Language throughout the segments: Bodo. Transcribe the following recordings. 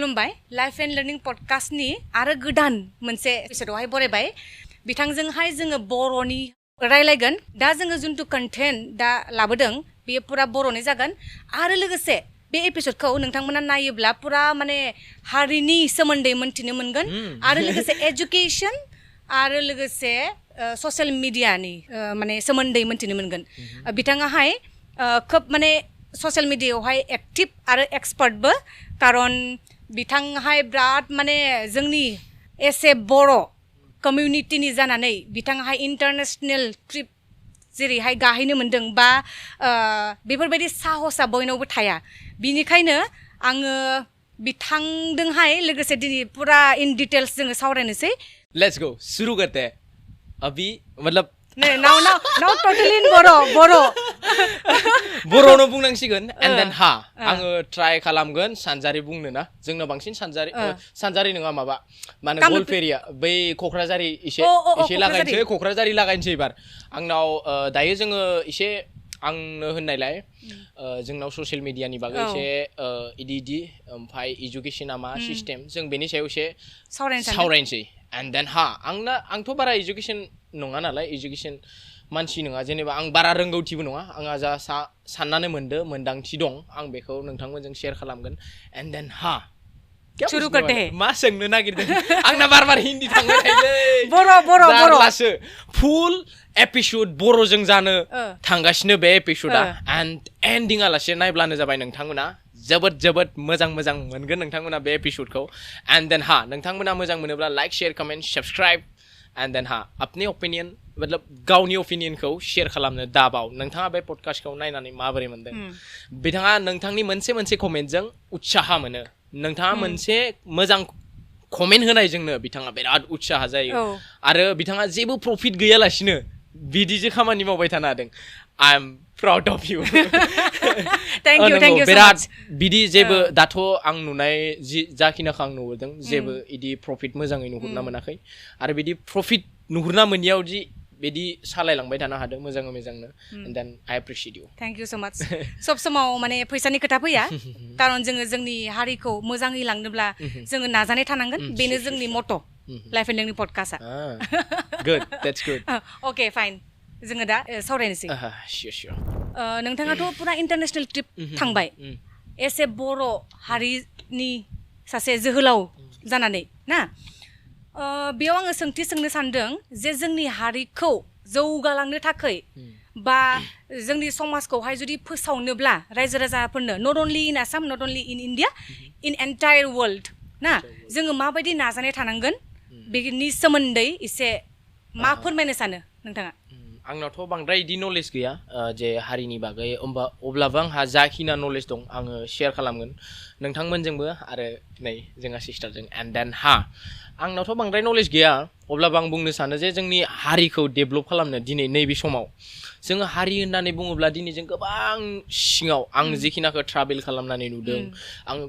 खुलुमबाय लाइफ एन्ड लार्निं पडकास्टनि आरो गोदान मोनसे एपिसोडआवहाय बरायबाय बिथांजोंहाय जोङो बर'नि रायलायगोन दा जोङो जिन्थु कन्टेन्ट दा लाबोदों बेयो पुरा बर'नि जागोन आरो लोगोसे बे एपिसोडखौ नोंथांमोना नायोब्ला पुरा माने हारिनि सोमोन्दै मोन्थिनो मोनगोन आरो लोगोसे एजुकेशन आरो लोगोसे ससियेल मिडियानि माने सोमोन्दै मोन्थिनो मोनगोन बिथाङाहाय खोब माने ससियेल मिडियायावहाय एक्टिभ आरो एक्सपार्टबो कारन बिथांहाय बिराद माने जोंनि एसे बर' कमिउनिटिनि जानानै बिथांहाय इन्टारनेशनेल ट्रिप जेरैहाय गाहैनो मोन्दों बा बेफोरबायदि साहसआ बयनावबो थाया बिनिखायनो आङो बिथांजोंहाय लोगोसे दिनै पुरा इन डिटेल्स जोङो सावरायनोसै लेट्स गो शुरू करते हैं अभी मतलब नाउ टोटली इन बर' बर'नो बुंनांसिगोन एन्ड देन आङो ट्राइ खालामगोन सानजारि बुंनो ना जोंनाव बांसिन सानजारि नङा माबा माने गलफेरिया बै क'क्राझारि एसे लागायनोसै क'क्राझारि लागायनोसै एबार आंनाव दायो जोङो एसे आंनो होननायलाय जोंनाव ससियेल मिडियानि बागै एसे इदि ओमफ्राय इडुकेसना मा सिस्टेम जों बेनि सायाव एसे सावरायनोसै एन्ड देन आंथ' बारा इडुकेसन नङा नालाय इडुकेसन मानसि नङा जेनेबा आं बारा रोंगौथिबो नङा आंहा जा साननानै मोन्दांथि दं आं बेखौ नोंथांमोनजों शेयार खालामगोन एन्ड देन शुरू करते हैं मा सोंनो नागिरदों आंना बार हिन्दी थांबाय थायोलै बर'लासो फुल एपिसोड बर'जों जानो थांगासिनो बे एपिसोडा एन्ड एन्डिंआ लासे नायब्लानो जाबाय नोंथांमोना जोबोद मोजां मोनगोन नोंथांमोना बे एपिसोडखौ एन्ड देन नोंथांमोना मोजां मोनोब्ला like share comment subscribe and then अपनी ओपिनियन मतलब गावनि ओपिनियनखौ शेयार खालामनो दाबाव नोंथाङा बे पडकास्टखौ नायनानै माबोरै मोनदों बिथाङा नोंथांनि मोनसे कमेन्टजों उत्साह मोनो नोंथाङा मोनसे मोजां कमेन्ट होनायजोंनो बिथाङा बिराद उत्साह जायो आरो बिथाङा जेबो प्रफिट गैयालासिनो बिदिजों खामानि मावबाय थानो हादों आइ am proud of you thank you बिराद बिदि जेबो दाथ' आं नुनाय जाखिनाखौ आं नुहुरदों जेबो इदि प्रफिट मोजाङै नुहुरना मोनाखै आरो बिदि प्रफिट नुहुरना मोनियावदि बिदि सालायलांबाय थानो हादों मोजांनो and then I appreciate you thank you so माच सब समाव माने फैसानि खोथा फैया कारन जोङो जोंनि हारिखौ मोजाङै लांनोब्ला जोङो नाजानाय थानांगोन बेनो जोंनि मट' लाइफ एन्ड लार्निं पडकास्टआ good that's good okay fine जोङो दा सावरायनोसै नोंथाङाथ' पुरा इन्टारनेशनेल ट्रिप थांबाय एसे बर' हारिनि सासे जोहोलाव जानानै ना बेयाव आङो सोंथि सोंनो सानदों जे जोंनि हारिखौ जौगालांनो थाखाय बा जोंनि समाजखौहाय जुदि फोसावनोब्ला रायजो राजाफोरनो not only in Assam not only in India in entire world ना जोङो माबायदि नाजानाय थानांगोन बेनि सोमोन्दै एसे मा फोरमायनो सानो नोंथाङा आंनावथ' बांद्राय इदि नलेज गैया जे हारिनि बागै अब्लाबो आंहा जाखिना नलेज दं आङो शेयार खालामगोन नोंथांमोनजोंबो आरो नै जोंहा सिस्टारजों एन्ड देन आंनावथ' बांद्राय नलेज गैया अब्लाबो आं बुंनो सानो जे जोंनि हारिखौ डेभेलप खालामनो दिनै नैबे समाव जोङो हारि होननानै बुङोब्ला दिनै जों गोबां सिङाव आं जिखिनाखौ ट्राभेल खालामनानै नुदों आङो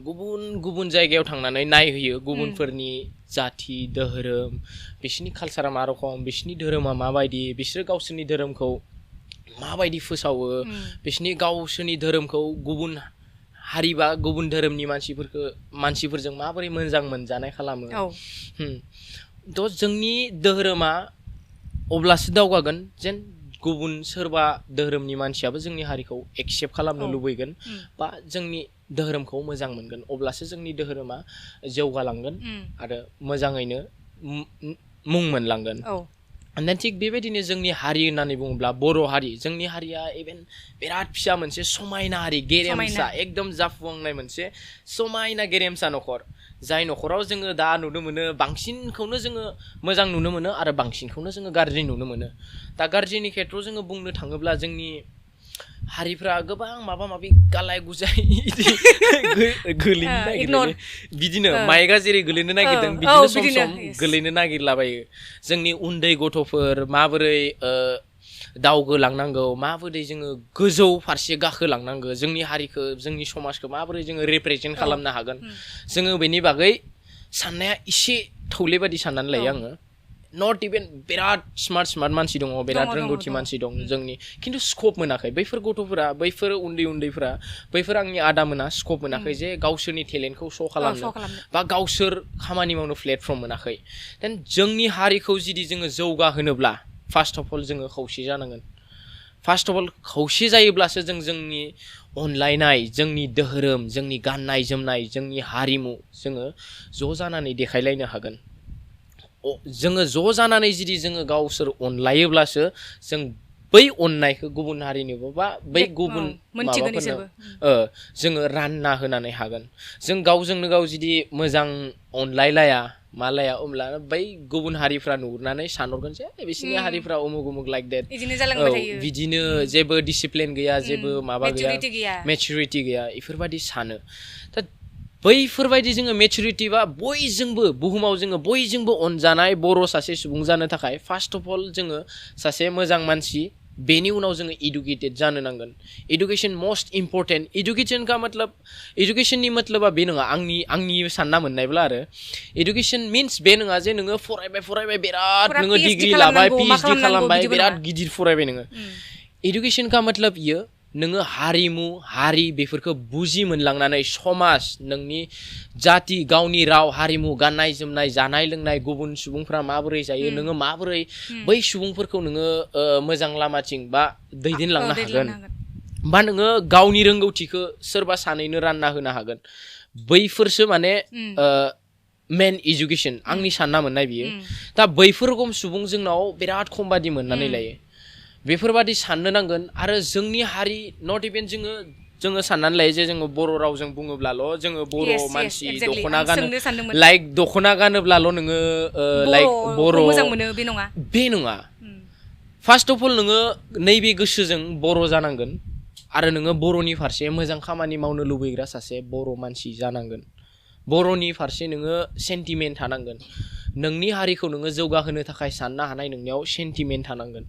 गुबुन जायगायाव थांनानै नायहैयो गुबुनफोरनि जाथि धोरोम बिसोरनि कालसारा मा रखम बिसोरनि धोरोमा माबायदि बिसोरो गावसोरनि धोरोमखौ माबायदि फोसावो बिसोरनि गावसोरनि धोरोमखौ गुबुन हारि बा गुबुन धोरोमनि मानसिफोरजों माबोरै मोजां मोनजानाय खालामो थ' जोंनि धोरोमा अब्लासो दावगागोन जेन गुबुन सोरबा धोरोमनि मानसियाबो जोंनि हारिखौ एक्सेप्ट खालामनो लुबैगोन बा जोंनि धोरोमखौ मोजां मोनगोन अब्लासो जोंनि धोरोमा जौगालांगोन आरो मोजाङैनो मुं मोनलांगोन दा थिग बेबायदिनो जोंनि हारि होननानै बुङोब्ला बर' हारि जोंनि हारिया इभेन बिराद फिसा मोनसे समायना हारि गेरेमसा एकदम जाफुंनाय मोनसे समायना गेरेमसा न'खर जाय न'खराव जोङो दा नुनो मोनो बांसिनखौनो जोङो मोजां नुनो मोनो आरो बांसिनखौनो जोङो गाज्रि नुनो मोनो दा गाज्रिनि खेथ्रआव जोङो बुंनो थाङोब्ला जोंनि हारिफ्रा गोबां माबा माबि गालाय गुजाय गोलैनो नागिरो बिदिनो माइकआ जेरै गोलैनो नागिरदों बिदिनो सम गोलैनो नागिरलाबायो जोंनि उन्दै गथ'फोर माबोरै दावगोलांनांगौ माबोरै जोङो गोजौ फारसे गाखोलांनांगौ जोंनि हारिखौ जोंनि समाजखौ माबोरै जोङो रिप्रेजेन्ट खालामनो हागोन जोङो बेनि बागै साननाया एसे थौले बादि साननानै लायो आङो नट इभेन बिराद स्मार्ट मानसि दङ बिराद रोंगौथि मानसि दं जोंनि खिन्थु स्कप मोनाखै बैफोर गथ'फोरा बैफोर उन्दैफोरा बैफोर आंनि आदामोना स्कप मोनाखै जे गावसोरनि टेलेन्टखौ श' खालामनो बा गावसोर खामानि मावनो प्लेटफर्म मोनाखै देन जोंनि हारिखौ जुदि जोङो जौगाहोनोब्ला फार्स्ट अफ अल जोङो खौसे जानांगोन फार्स्ट अफ अल खौसे जायोब्लासो जों जोंनि अनलायनाय जोंनि धोरोम जोंनि गाननाय जोमनाय जोंनि हारिमु जोङो ज' जानानै देखायलायनो हागोन जोङो ज' जानानै जुदि जोङो गावसोर अनलायोब्लासो जों बै अननायखौ गुबुन हारिनोबो बा बै गुबुन माबाफोरनो जोङो रानना होनानै हागोन जों गावजोंनो गाव जुदि मोजां अनलायलाया मालाया अब्ला बै गुबुन हारिफ्रा नुहुरनानै सानहरगोन जे बिसोरनि हारिफ्रा उमुक लाइक देट बिदिनो जेबो डिसिप्लिन गैया जेबो माबा गैया मेचुरिटि गैया इफोरबायदि सानो दा बैफोरबायदि जोङो मेचुरिटि बा बयजोंबो बुहुमाव जोङो बयजोंबो अनजानाय बर' सासे सुबुं जानो थाखाय फार्स्ट अफ अल जोङो सासे मोजां मानसि बेनि उनाव जोङो इडुकेटेड जानो नांगोन इडुकेसन मस्ट इम्परटेन्ट इडुकेसननि मतलबा बे नङा आंनि सानना मोननायब्ला आरो इडुकेसन मिन्स बे नङा जे नोङो फरायबाय बिराद नोङो डिग्रि लाबाय PhD खालामबाय बिराद गिदिर फरायबाय नोङो इडुकेसनका मतलब इयो नोङो हारिमु हारि बेफोरखौ बुजि मोनलांनानै समाज नोंनि जाति गावनि राव हारिमु गाननाय जोमनाय जानाय लोंनाय गुबुन सुबुंफ्रा माबोरै जायो नोङो माबोरै बै सुबुंफोरखौ नोङो मोजां लामाथिं बा दैदेनलांनो हागोन बा नोङो गावनि रोंगौथिखौ सोरबा सानैनो रानना होनो हागोन बैफोरसो माने मेन इडुकेसन आंनि सानना मोननाय बियो दा बैफोर रखम सुबुं जोंनाव बिराद खम बादि मोननानै लायो बेफोरबादि साननो नांगोन आरो जोंनि हारि नट इभेन जोङो साननानै लायो जे जोङो बर' रावजों बुङोब्लाल' जोङो बर' मानसि दख'ना गानो लाइक दख'ना गानोब्लाल' नोङो लाइक बर' मोजां मोनो बे नङा फार्स्ट अफ अल नोङो नैबे गोसोजों बर' जानांगोन आरो नोङो बर'नि फारसे मोजां खामानि मावनो लुबैग्रा सासे बर' मानसि जानांगोन बर'नि फारसे नोङो सेन्टिमेन्ट थानांगोन नोंनि हारिखौ नोङो जौगाहोनो थाखाय साननो हानाय नोंनियाव सेन्टिमेन्ट थानांगोन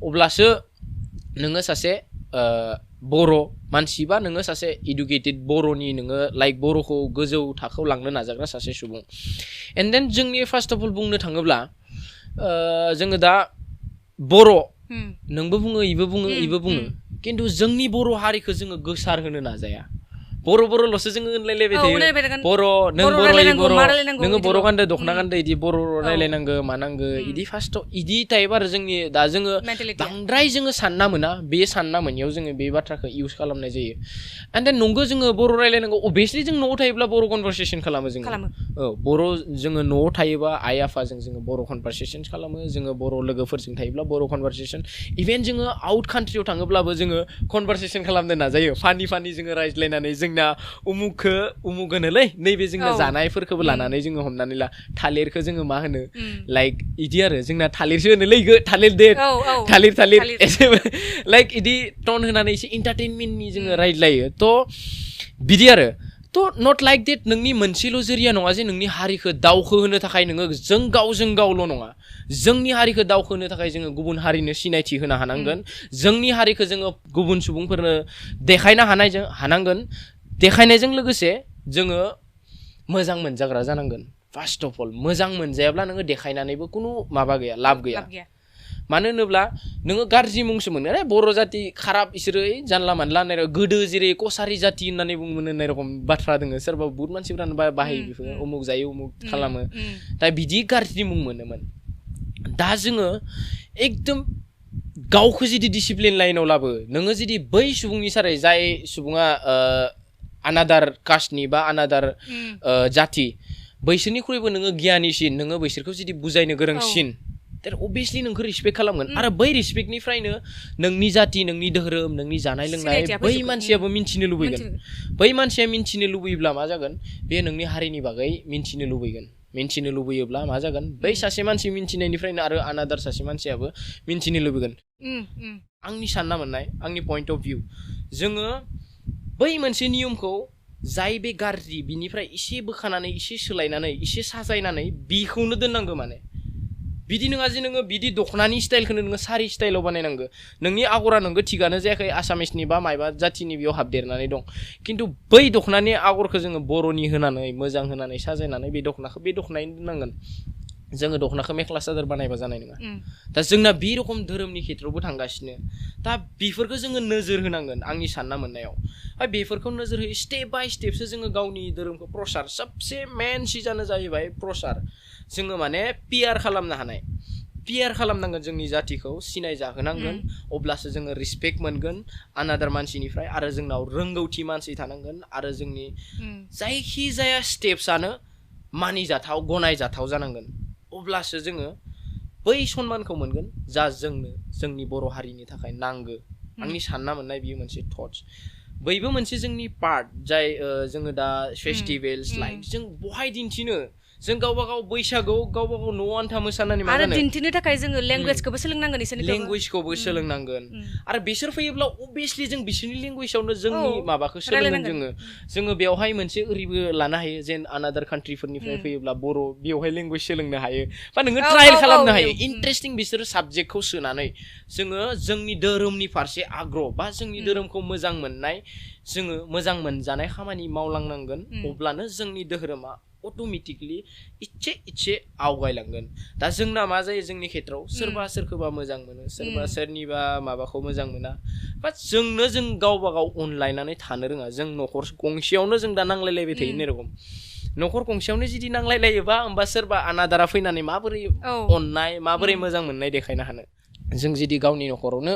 अब्लासो नोङो सासे बर' मानसि बा नोङो सासे इडुकेटेड बर'नि नोङो लाइक बर'खौ गोजौ थाखोआव लांनो नाजाग्रा सासे सुबुं एन्ड देन जोंनि फार्स्ट अफ अल बुंनो थाङोब्ला जोङो दा बर' नोंबो बुङो इबो बुङो खिन्थु जोंनि बर' हारिखौ जोङो गोसार होनो नाजाया बर'ल'सो जोङो होनलायलायबाय थायो बर' नों नोङो बर' गानदो दख'ना गानदो इदि बर' रायलायनांगो मानांगो इदि फार्स्टआव इदि टाइप आरो जोंनि दा जोङो बांद्राय जोङो सानना मोना बे सानना मोनैयाव जोङो बे बाथ्राखौ इउज खालामनाय जायो एन्ड देन नंगौ जोङो बर' रायलायनांगौ अभियासलि जों न'आव थायोब्ला बर' कनभारसेसन खालामो जोङो बर' जोङो न'आव थायोबा आइ आफाजों जोङो बर' कनभारसेसन खालामो जोङो बर' लोगोफोरजों थायोब्ला बर' कनभारसेसन इभेन जोङो आउट कान्ट्रियाव थाङोब्लाबो जोङो कनभारसेसन खालामनो नाजायो फानि जोङो रायज्लायनानै जोंना उमुक होनोलै नैबे जोंना जानायफोरखौबो लानानै जोङो हमनानै ला थालिरखौ जोङो मा होनो लाइक इदि आरो जोंना थालिरसो होनोलै थालिर दे थालिर एसे लाइक इदि टन होनानै एसे इन्टारटेनमेन्टनि जोङो रायज्लायो थ' बिदि आरो थ' नट लाइक देट नोंनि मोनसेल' जरिया नङा जे नोंनि हारिखौ दावखोहोनो थाखाय नोङो जों गावल' नङा जोंनि हारिखौ दावखोहोनो थाखाय जोङो गुबुन हारिनो सिनायथि होनो हानांगोन जोंनि हारिखौ जोङो गुबुन सुबुंफोरनो देखायनो हानांगोन देखायनायजों लोगोसे जोङो मोजां मोनजाग्रा जानांगोन फार्स्ट अफ अल मोजां मोनजायाब्ला नोङो देखायनानैबो खुनु माबा गैया लाब गैया मानो होनोब्ला नोङो गाज्रि मुंसो मोनो बर' जाति खाराब इसोरो जानला मानला होननाय गोदो जेरै कसारि जाति होननानै बुङोमोन होननाय रखम बाथ्रा दोङो सोरबा बुहुत मानसिफ्रानो बाहायो बेफोर उमुक जायो उमुक खालामो दा बिदि गाज्रि मुं मोनोमोन दा जोङो एकदम गावखौ जुदि डिसिप्लिन लाइनाव लाबो नोङो जुदि बै सुबुंनि सारै जाय सुबुङा आनादार कास्टनि बा आनादार जाति बैसोरनिख्रुइबो नोङो गियानिसिन नोङो बैसोरखौ जुदि बुजायनो गोरोंसिन अभियासलि नोंखौ रिसपेक्ट खालामगोन आरो बै रिसपेक्टनिफ्रायनो नोंनि जाति नोंनि धोरोम नोंनि जानाय लोंनाय बै मानसियाबो मिन्थिनो लुबैगोन बै मानसिया मिन्थिनो लुबैयोब्ला मा जागोन बे नोंनि हारिनि बागै मिन्थिनो लुबैगोन मिन्थिनो लुबैयोब्ला मा जागोन बै सासे मानसि मिन्थिनायनिफ्रायनो आरो आनादार सासे मानसियाबो मिन्थिनो लुबैगोन आंनि सानना मोननाय आंनि पइन्ट अफ भिउ जोङो बै मोनसे नियमखौ जाय बे गाज्रि बिनिफ्राय एसे बोखानानै एसे सोलायनानै एसे साजायनानै बिखौनो दोननांगौ माने बिदि नङा जे नोङो बिदि दख'नानि स्टाइलखौनो नोङो सारि स्टाइलाव बानायनांगौ नोंनि आगरा नोंगो थिगानो जायाखै आसामिसनि बा मायबा जातिनि बेयाव हाबदेरनानै दं खिन्थु बै दख'नानि आगरखौ जोङो बर'नि होनानै मोजां होनानै साजायनानै बे दख'नाखौ बे दख'नायैनो दोननांगोन जोङो दख'नाखौ मेख्ला सादोर बानायबा जानाय नङा दा जोंना बे रखम धोरोमनि खेथ्रआवबो थांगासिनो दा बेफोरखौ जोङो नोजोर होनांगोन आंनि सानना मोननायाव बेफोरखौ नोजोर होयो स्टेप बाय स्टेपसो जोङो गावनि धोरोमखौ प्रसार सबसे मेन सिजानो जाहैबाय प्रसार जोङो माने पियार खालामनो हानाय पियार खालामनांगोन जोंनि जातिखौ सिनाय जाहोनांगोन अब्लासो जोङो रिसपेक्ट मोनगोन आनादार मानसिनिफ्राय आरो जोंनाव रोंगौथि मानसि थानांगोन आरो जोंनि जायखि जाया स्टेप्सआनो मानिजाथाव गनायजाथाव जानांगोन अब्लासो जोङो बै सनमानखौ मोनगोन जा जोंनो जोंनि बर' हारिनि थाखाय नांगौ आंनि सानना मोननाय बियो मोनसे थट्स बैबो मोनसे जोंनि पार्ट जाय जोङो दा फेस्टिभेल्स लाइक जों बहाय दिन्थिनो जों गावबा गाव बैसागुआव गावबा गाव न'आव आन्था मोसानानै मा जानो आरो दिन्थिनो थाखाय जोङो लेंगुवेजखौबो सोलोंनांगोन इसोरनिखौ लेंगुवेजखौबो सोलोंनांगोन आरो बिसोर फैयोब्ला अबभियासलि जों बिसोरनि लेंगुवेजावनो जोंनि माबाखौ सोलोंगोन जोङो बेवहाय मोनसे ओरैबो लानो हायो जेन आनादार कान्ट्रिफोरनिफ्राय फैयोब्ला बर' बेवहाय लेंगुवेज सोलोंनो हायो बा नोङो ट्रायल खालामनो हायो इन्टारेस्टिं बिसोर साबजेक्टखौ सोनानै जोङो जोंनि धोरोमनि फारसे आग्रह बा जोंनि धोरोमखौ मोजां मोननाय जोङो मोजां मोनजानाय खामानि मावलांनांगोन अब्लानो जोंनि धोरोमा अट'मेटिकलि इसे आवगायलांगोन दा जोंना मा जायो जोंनि खेत्रआव सोरबा सोरखौबा मोजां मोनो सोरबा सोरनिबा माबाखौ मोजां मोना बाट जोंनो जों गावबा गाव अनलायनानै थानो रोङा जों न'खर गंसेयावनो जों दा नांलायलायबाय थायो एरखम न'खर गंसेयावनो जुदि नांलायलायोबा होमबा सोरबा आनादारा फैनानै माबोरै अननाय माबोरै मोजां मोननाय देखायनो हानो जों जुदि गावनि न'खरावनो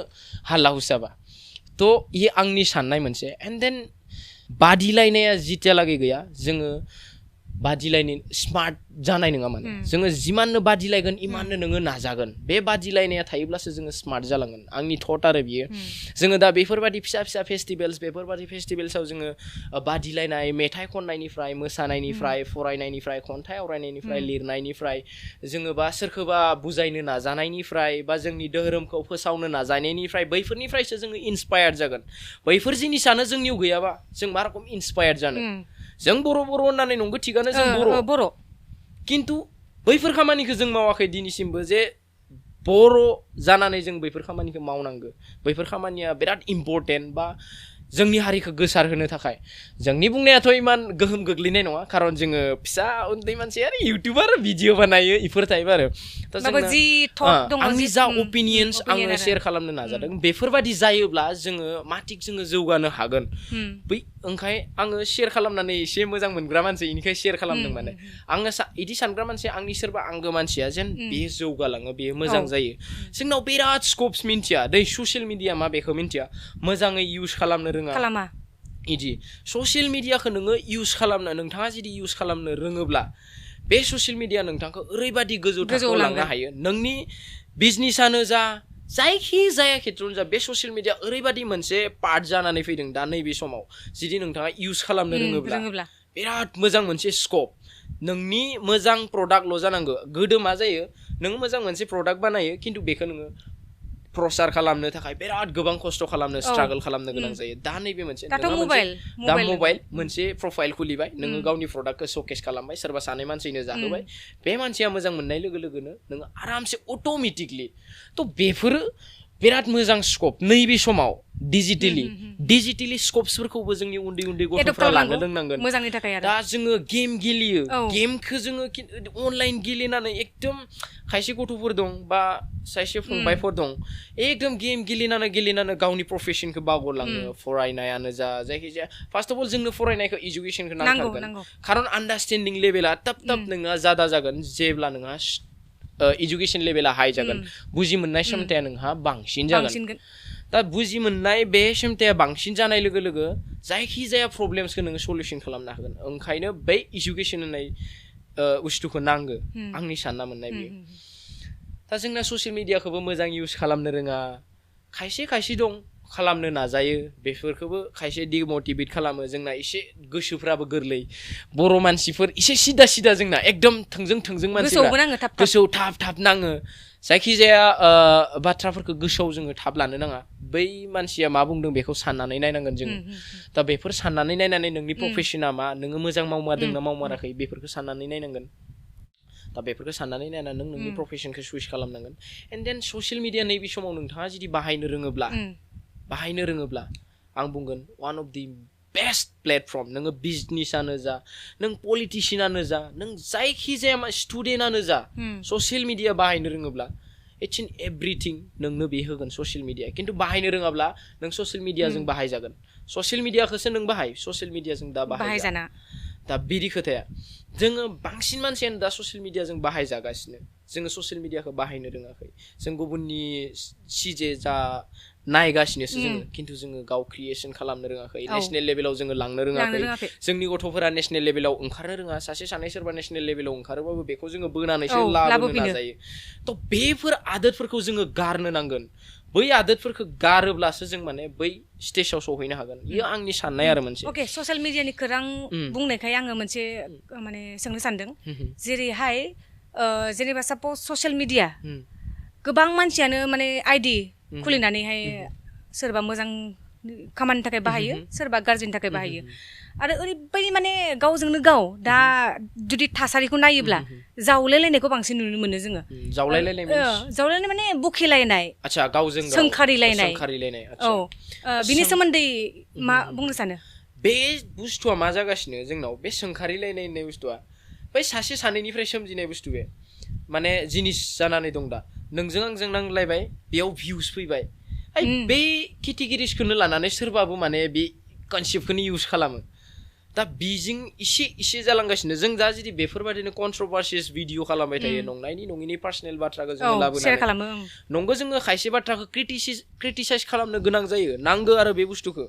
हाल्ला हुसाबा थ' इ आंनि साननाय मोनसे एन्ड देन बादिलायनाया जितियालागै गैया जोङो बादिलायनो स्मार्ट जानाय नङा माने जोङो जिमाननो बादिलायगोन इमाननो नोङो नाजागोन बे बादिलायनाया थायोब्लासो जोङो स्मार्ट जालांगोन आंनि थट आरो बियो जोङो दा बेफोरबायदि फिसा फिसा बेफोरबायदि फेस्टिभेल्सआव जोङो बादिलायनाय मेथाइ खननायनिफ्राय मोसानायनिफ्राय फरायनायनिफ्राय खन्थाइ आवरायनायनिफ्राय लिरनायनिफ्राय जोङो बा सोरखौबा बुजायनो नाजानायनिफ्राय बा जोंनि धोरोमखौ फोसावनो नाजानायनिफ्राय बैफोरनिफ्रायसो जोङो इन्सपायार्ड जागोन बैफोर जिनिसानो जोंनियाव गैयाबा जों मा रखम इन्सपायार्ड जानो जों बर' होननानै नंगौ थिगानो जों बर' खिन्थु बैफोर खामानिखौ जों मावाखै दिनैसिमबो जे बर' जानानै जों बैफोर खामानिखौ मावनांगौ बैफोर खामानिया बिराद इम्परटेन्ट बा जोंनि हारिखौ गोसार होनो थाखाय जोंनि बुंनायाथ' इमान गोहोम गोग्लैनाय नङा खारन जोङो फिसा उन्दै मानसि आरो इउटिउबार भिडिअ बानायो इफोर थायोबा आरो आंनि जा अपिनियन्स आङो शेयार खालामनो नाजादों बेफोरबायदि जायोब्ला जोङो माथिक जोङो जौगानो हागोन बै ओंखाय आङो शेयार खालामनानै एसे मोजां मोनग्रा मानसि इनिखाय शेयार खालामदों माने आङो इदि सानग्रा मानसि आंनि सोरबा आंगो मानसिया जेन बेयो जौगालाङो बेयो मोजां जायो जोंनाव बिराद स्कप्स मिन्थिया दै ससियेल मिडिया मा बेखौ मिन्थिया मोजाङै इउज खालामनो खालामा इदि ससियेल मिडियाखौ नोङो इउज खालामनो नोंथाङा जुदि इउज खालामनो रोङोब्ला बे ससियेल मिडिया नोंथांखौ ओरैबायदि गोजौ थाखोआव लांनो हायो नोंनि बिजनेसानो जा जायखि जाया खेत्रआवनो जा बे ससियेल मिडिया ओरैबायदि मोनसे पार्ट जानानै फैदों दा नैबे समाव जुदि नोंथाङा इउज खालामनो रोङोब्ला बिराद मोजां मोनसे स्कप नोंनि मोजां प्रडाक्टल' जानांगौ गोदो मा जायो नोङो मोजां मोनसे प्रडाक्ट बानायो खिन्थु बेखौ नोङो प्रसार खालामनो थाखाय बिराद गोबां खस्थ' खालामनो स्ट्रागल खालामनो गोनां जायो दा नैबे मोनसे दा मबाइल मोनसे प्रफाइल खुलिबाय नोङो गावनि प्रडाक्टखौ श'केस खालामबाय सोरबा सानै मानसिनो जाहोबाय बे मानसिया मोजां मोननाय लोगो लोगोनो नोङो आरामसे अट'मेटिकलि थ' बेफोरो बिराद मोजां स्कप नैबे समाव डिजिटेलि स्कप्सफोरखौबो जोंनि उन्दै उन्दै गथ'फ्रा लानो रोंनांगोन मोजांनि थाखाय आरो दा जोङो गेम गेलेयो गेमखौ जोङो अनलाइन गेलेनानै एकदम खायसे गथ'फोर दं बा खायसे फंबायफोर दं एकदम गेम गेलेनानै गावनि प्रफेसनखौ बावगारलाङो फरायनायानो जा जायखिजाया फार्स्ट अफ अल जोंनो फरायनायखौ इडुकेसनखौ नांथारगोन खारन आन्डारस्टेन्डिं लेभेला थाब नोंहा जादा जागोन जेब्ला नोंहा इडुकेसन लेभेला हाई जागोन बुजि मोननाय क्षमताया नोंहा बांसिन जागोन दा बुजि मोननाय बे क्षमताया बांसिन जानाय लोगो लोगो जायखि जाया प्रब्लेम्सखौ नोङो सल्युसन खालामनो हागोन ओंखायनो बै इडुकेसन होननाय बुस्थुखौ नांगौ आंनि सानना मोननाय बेयो दा जोंना ससियेल मिडियाखौबो मोजां इउज खालामनो रोङा खायसे दं खालामनो नाजायो बेफोरखौबो खायसे डिमटिभेट खालामो जोंना एसे गोसोफ्राबो गोरलै बर' मानसिफोर एसे सिदा जोंना एकदम थोंजों मानसिफ्रा गोसोआव थाब नाङो जायखिजाया बाथ्राफोरखौ गोसोआव जोङो थाब लानो नाङा बै मानसिया मा बुंदों बेखौ साननानै नायनांगोन जोङो दा बेफोर साननानै नायनानै नोंनि प्रफेसना मा नोङो मोजां मावमारदोंना मावमाराखै बेफोरखौ साननानै नायनांगोन दा बेफोरखौ साननानै नायनानै नों नोंनि प्रफेसनखौ सुइस खालामनांगोन एन्ड देन ससियेल मिडिया नैबे समाव नोंथाङा जुदि बाहायनो रोङोब्ला आं बुंगोन one of the best platform नोङो बिजनेसआनो जा नों पलिटिशियानानो जा नों जायखिजाया स्टुडेन्टआनो जा ससियेल मिडिया बाहायनो रोङोब्ला इट्स इन एभ्रिथिं नोंनो बे होगोन ससियेल मिडिया खिन्थु बाहायनो रोङाब्ला नों ससियेल मिडियाजों बाहायजागोन ससियेल मिडियाखौसो नों बाहाय ससियेल मिडियाजों दा बाहायजाना दा बिदि खोथाया जोङो बांसिन मानसियानो दा ससियेल मिडियाजों बाहायजागासिनो जोङो ससियेल मिडियाखौ बाहायनो रोङाखै जों गुबुननि सिजे जा नायगासिनोसो जोङो खिन्थु जोङो गाव क्रिएसन खालामनो रोङाखै नेशनेल लेभेलाव जोङो लांनो रोङाखै जोंनि गथ'फोरा नेशनेल लेभेलाव ओंखारनो रोङा सासे सानै सोरबा नेशनेल लेभेलाव ओंखारोबाबो बेखौ जोङो बोनानैसो लाबोनो नाजायो थ' बेफोर आदतफोरखौ जोङो गारनो नांगोन बै आदतफोरखौ गारोब्लासो जों माने बै स्टेजाव सौहैनो हागोन बेयो आंनि साननाय आरो मोनसे अके ससियेल मिडियानि खोरां बुंनायखाय आङो मोनसे माने सोंनो सानदों जेरैहाय जेनेबा सापज ससियेल मिडिया गोबां मानसियानो माने आइडि खुलिनानैहाय सोरबा मोजां खामानिनि थाखाय बाहायो सोरबा गाज्रिनि थाखाय बाहायो आरो ओरैबायदि माने गावजोंनो गाव दा जुदि थासारिखौ नायोब्ला जावलायलायनायखौ बांसिन नुनो मोनो जोङो जावलायलायनाय माने बुखिलायनाय आच्छा गावजों गाव सोंखारिलायनाय औ बिनि सोमोन्दै मा बुंनो सानो बे बुस्थुआ मा जागासिनो जोंनाव बे सोंखारिलायनाय होननाय बुस्थुआ बै सासे सानैनिफ्राय सोमजिनाय बुस्थु बे माने जिनिस जानानै दं दा नोंजों आंजों नांलायबाय बेयाव भिउस फैबाय बे केटेगरिसखौनो लानानै सोरबाबो माने बे कनसेप्टखौनो इउज खालामो दा बेजों इसे जालांगासिनो जों दा जुदि बेफोरबायदिनो कन्ट्रभार्सियस भिडिअ खालामबाय थायो नंनायनि नङिनि पार्सनेल बाथ्राखौ जोङो लाबोनानै नंगौ जोङो खायसे बाथ्राखौ क्रिटिसाइज खालामनो गोनां जायो नांगौ आरो बे बुस्थुखौ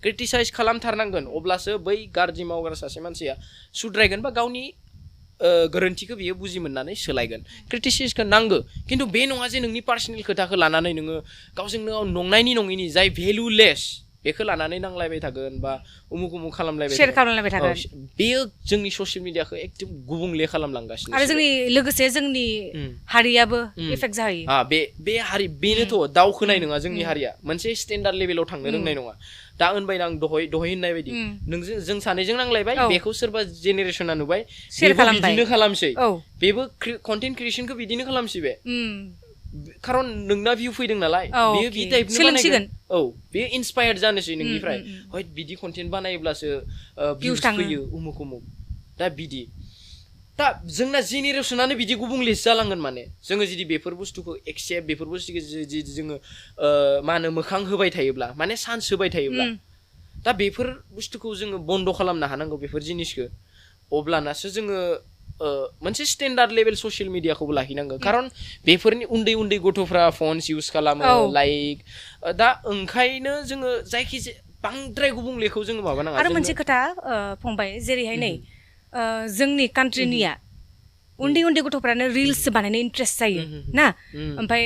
क्रिटिसाइज खालामथारनांगोन अब्लासो बै गाज्रि मावग्रा सासे मानसिया सुद्रायगोन बा गावनि गोरोन्थिखौ बियो बुजि मोननानै सोलायगोन क्रिटिसाइजखौ नांगौ खिन्थु बे नङा जे नोंनि पार्सनेल खोथाखौ लानानै नोङो गावजोंनो नंनायनि नङिनि जाय भेलुलेस बेखौ लानानै नांलायबाय थागोन बा उमुक खालामलायबाय थागोन बेयो जोंनि ससियेल मिडियाखौ एकदम गुबुंले खालामलांगासिनो आरो जोंनि लोगोसे जोंनि हारियाबो इफेक्ट जाहैयो बे हारि बेनोथ' दावखोनाय नङा जोंनि हारिया मोनसे स्टेन्डार्ड लेभेलाव थांनो रोंनाय नङा दा होनबाय आं दहाय होननाय बायदि नोंजों जों सानैजों नांलायबाय बेखौ सोरबा जेनेरेसना नुबाय बिदिनो खालामसै बेबो कन्टेन्ट क्रिएसनखौ बिदिनो खालामसै बे खारन नोंना भिउ फैदों नालाय बेयो बि टाइपनि बानायगोन बेयो इन्सपायार्ड जानोसै नोंनिफ्राय हय बिदि कन्टेन्ट बानायोब्लासो भिउस फैयो उमुक दा बिदि दा जोंना जेनेरेसनानो बिदि गुबुंले जालांगोन माने जोङो जुदि बेफोर बुस्थुखौ एक्सेप्ट बेफोर बुस्थुखौ जुदि जोङो मा होनो मोखां होबाय थायोब्ला माने चान्स होबाय थायोब्ला दा बेफोर बुस्थुखौ जोङो बन्द खालामनो हानांगौ बेफोर जिनिसखौ अब्लानासो जोङो मोनसे स्टेन्डार्ड लेभेल ससियेल मिडियाखौबो लाखिनांगौ खारन बेफोरनि उन्दै गथ'फ्रा फन्स इउज खालामो लाइक दा ओंखायनो जोङो जायखिजाया बांद्राय गुबुंलेखौ जोङो माबानाङा आरो मोनसे खोथा फंबाय जेरैहाय नै जोंनि कान्ट्रिनिया उन्दै गथ'फ्रानो रिल्स बानायनो इन्ट्रेस्ट जायो ना ओमफ्राय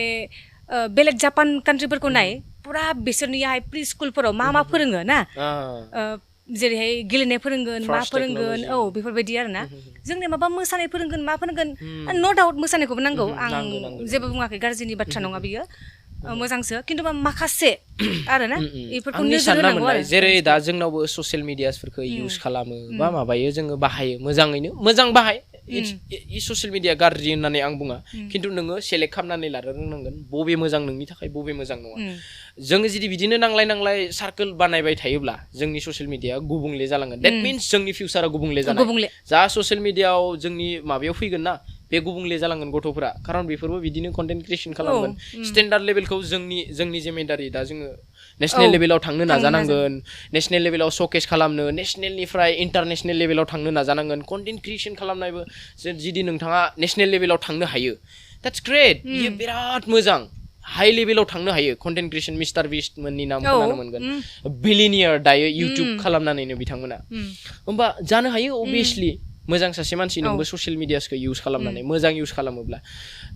बेलेग जापान कान्ट्रिफोरखौ नाय पुरा बिसोरनियाहाय प्रि स्कुलफोराव मा फोरोङो ना जेरैहाय गेलेनाय फोरोंगोन मा फोरोंगोन बेफोरबायदि आरो ना जोंनि माबा मोसानाय फोरोंगोन मा फोरोंगोन न' डाउट मोसानायखौबो नांगौ आं जेबो बुङाखै गाज्रिनि बाथ्रा नङा बियो मोजांसो खिन्थु माखासे आरोना बेफोरखौ नोजोर होनांगौ आरो जेरै दा जोंनावबो ससियेल मिडियाफोरखौ इउज खालामो बा माबायो जोङो बाहायो मोजाङैनो मोजां बाहाय ससियेल मिडिया गाज्रि होननानै आं बुङा खिन्थु नोङो सेलेक्ट खालामनानै लानो रोंनांगोन बबे मोजां नोंनि थाखाय बबे मोजां नङा जोङो जुदि बिदिनो नांलाय सार्कोल बानायबाय थायोब्ला जोंनि ससियेल मिडिया गुबुंले जालांगोन देट मिन्स जोंनि फिउचारा गुबुंले जानाय जा ससियेल मिडियाआव जोंनि माबायाव फैगोन ना बे गुबुंले जालांगोन गथ'फोरा खारन बेफोरबो बिदिनो कन्टेन्ट क्रिएसन खालामगोन स्टेन्डार्ड लेभेलखौ जोंनि जिम्मेदारि दा जोङो नेशनेल लेभेलाव थांनो नाजानांगोन नेशनेल लेभेलाव श'केस खालामनो नेशनेलनिफ्राय इन्टारनेशनेल लेभेलाव थांनो नाजानांगोन कन्टेन्ट क्रिएसन खालामनायबो जुदि नोंथाङा नेशनेल लेभेलाव थांनो हायो द्याट्स ग्रेट बियो बिराद मोजां हाई लेभेलाव थांनो हायो कन्टेन्ट क्रिएसन मिस्टार बिस्ट मोननि नाम खोनानो मोनगोन बिलिनियार दायो इउटुब खालामनानैनो बिथांमोना होमबा जानो हायो अभियासलि मोजां सासे मानसि नोंबो ससियेल मिडियासखौ इउज खालामनानै मोजां इउज खालामोब्ला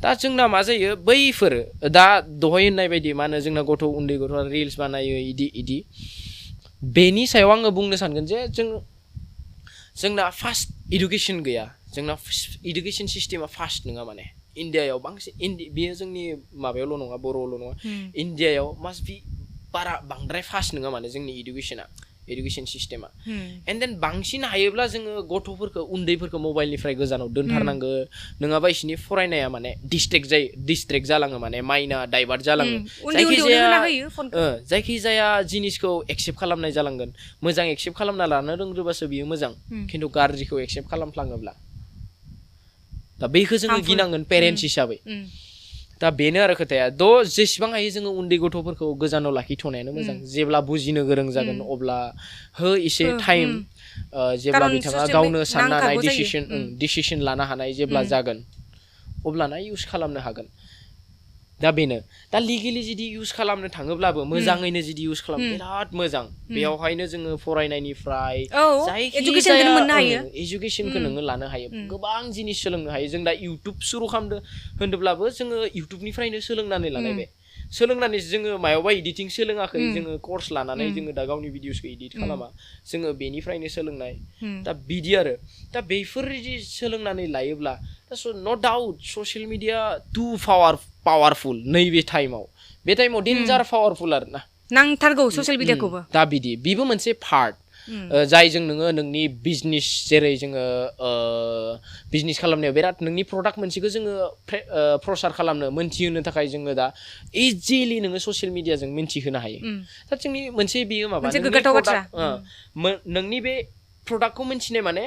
दा जोंना मा जायो बैफोर दा दहाय होननाय बायदि मा होनो जोंना उन्दै गथ'आ रिल्स बानायो इदि बेनि सायाव आङो बुंनो सानगोन जे जोंना फास्ट इडुकेसन गैया जोंना इडुकेसन सिस्टेमा फास्ट नङा माने इन्डियायाव बांसिन बेयो जोंनि माबायावल' नङा बर'आवल' नङा इन्डियायाव मास्ट बि बांद्राय फास्ट नङा माने जोंनि इडुकेसना एडुकेसन सिस्टेमा एन्ड देन बांसिन हायोब्ला जोङो गथ'फोरखौ उन्दैफोरखौ मबाइलनिफ्राय गोजानाव दोनथारनांगो नङाबा इसोरनि फरायनाया माने डिस्ट्रेक्ट जालाङो माने माइन्डआ डाइभार्ट जालाङो जायखिजाया जिनिसखौ एक्सेप्ट खालामनाय जालांगोन मोजां एक्सेप्ट खालामना लानो रोंग्रोबासो बियो मोजां खिन्थु गाज्रिखौ एक्सेप्ट खालामफ्लाङोब्ला दा बेखौ जोङो गिनांगोन पेरेन्टस हिसाबै दा बेनो आरो खोथाया जेसेबां हायो जोङो उन्दै गथ'फोरखौ गोजानाव लाखिथ'नायानो मोजां जेब्ला बुजिनो गोरों जागोन अब्ला एसे टाइम जेब्ला बिथाङा गावनो साननो हानाय डिसिसन लानो हानाय जेब्ला जागोन अब्लाना इउज खालामनो हागोन दा बेनो दा लिगेलि जुदि इउज खालामनो थाङोब्लाबो मोजाङैनो जुदि इउज खालामो बिराद मोजां बेयावहायनो जोङो फरायनायनिफ्राय एजुकेसनखौ नोङो लानो हायो गोबां जिनिस सोलोंनो हायो जों दा इउटुब सुरु खालामदो होनोब्लाबो जोङो इउटुबनिफ्रायनो सोलोंनानै लानाय बे सोलोंनानै जोङो मायावबा एडिटिं सोलोङाखै जोङो कर्स लानानै जोङो दा गावनि भिडिअसखौ एडिट खालामा जोङो बेनिफ्रायनो सोलोंनाय दा बिदि आरो दा बेफोर जुदि सोलोंनानै लायोब्ला no doubt social media too powerful नैबे टाइमाव डेन्जार पावारफुल आरो ना नांथारगौ ससियेल मिडियाखौबो दा बेबो मोनसे पार्ट जायजों नोङो नोंनि बिजनेस जेरै जोङो बिजनेस खालामनायाव बिराद नोंनि प्रडाक्ट मोनसेखौ जोङो प्रसार खालामनो मोनथिहोनो थाखाय जोङो दा इजिलि नोङो ससियेल मिडियाजों मिन्थिहोनो हायो दा जोंनि मोनसे बियो माबा नोंनि बे प्रडाक्टखौ मिन्थिनाय माने